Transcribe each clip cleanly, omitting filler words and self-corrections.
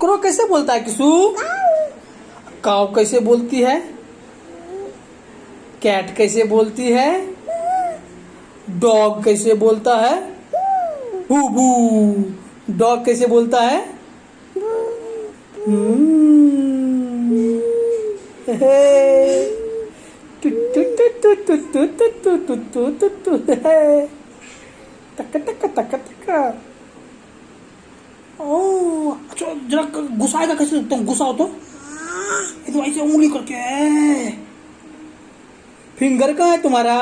Crow कैसे बोलता है किसू? काऊ कैसे बोलती है? कैट कैसे बोलती है? डॉग कैसे बोलता है? बू बू। डॉग कैसे बोलता है? हे। टु टु टु टु टु टु टु टु टु टु टु टु। हे। टक टक टक टक। ओ अच्छा, जरा घुसाएगा कैसे? तुम घुसाओ तो। ये तो ऐसे उंगली करके है। फिंगर कहाँ है तुम्हारा?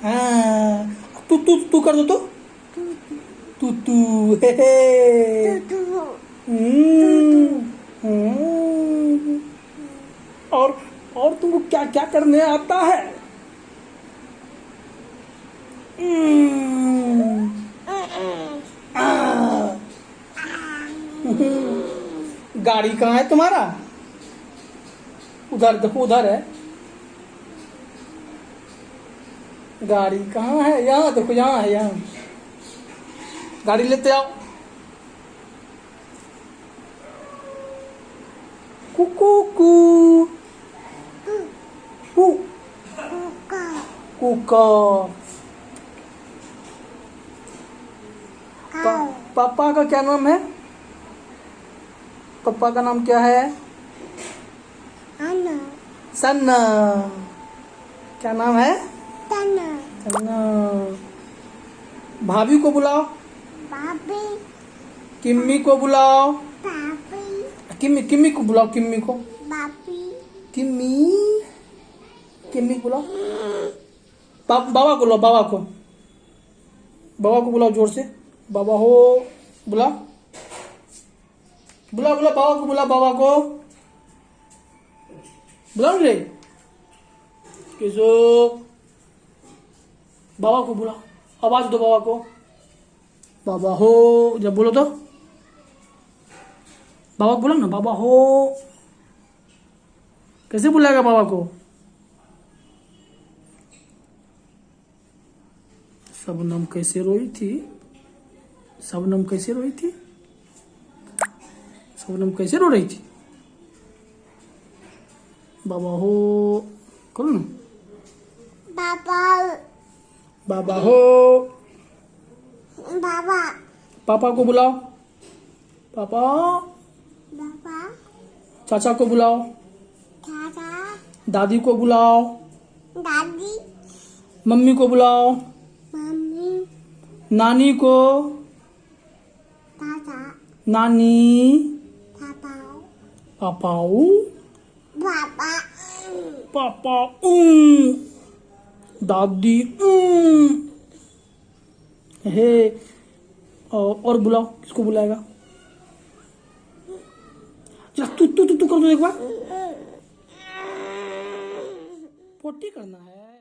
हाँ, तू तू तू कर दो तो। तू तू हे हे। हम्म। और तुमको क्या क्या करने आता है? गाड़ी कहाँ है तुम्हारा? उधर देखो, उधर है। गाड़ी कहाँ है? यहाँ देखो, यहाँ है, यहाँ। गाड़ी लेते आओ। कुकू कू कू कुका। पापा का क्या नाम है? पापा का नाम क्या है? सन्ना। क्या नाम है? सन्ना। भाभी को बुलाओ। किम्मी को बुलाओ। किम्मी को बुलाओ। किम्मी को। किम्मी को बुलाओ। बाबा को बुलाओ। बाबा को बुलाओ जोर से। बाबा हो। बुलाओ बाबा को। बुलाओ रे किसो। बाबा को बुलाओ। आवाज दो बाबा को। बाबा हो जब बोलो तो। बाबा को बोलो ना, बाबा हो। कैसे बुलाएगा बाबा को? शबनम कैसे रोई थी? शबनम कैसे रोई थी? शबनम कैसे रो रही थी? बाबा हो करो ना। बाबा हो। पापा को बुलाओ। पापा। चाचा को बुलाओ। दादी को बुलाओ। मम्मी को बुलाओ। नानी को। नानी। पापाऊ। पापा। दादी। हे। और बुलाओ। किसको बुलाएगा? चल तू कर दो एक बार। पोटी करना है।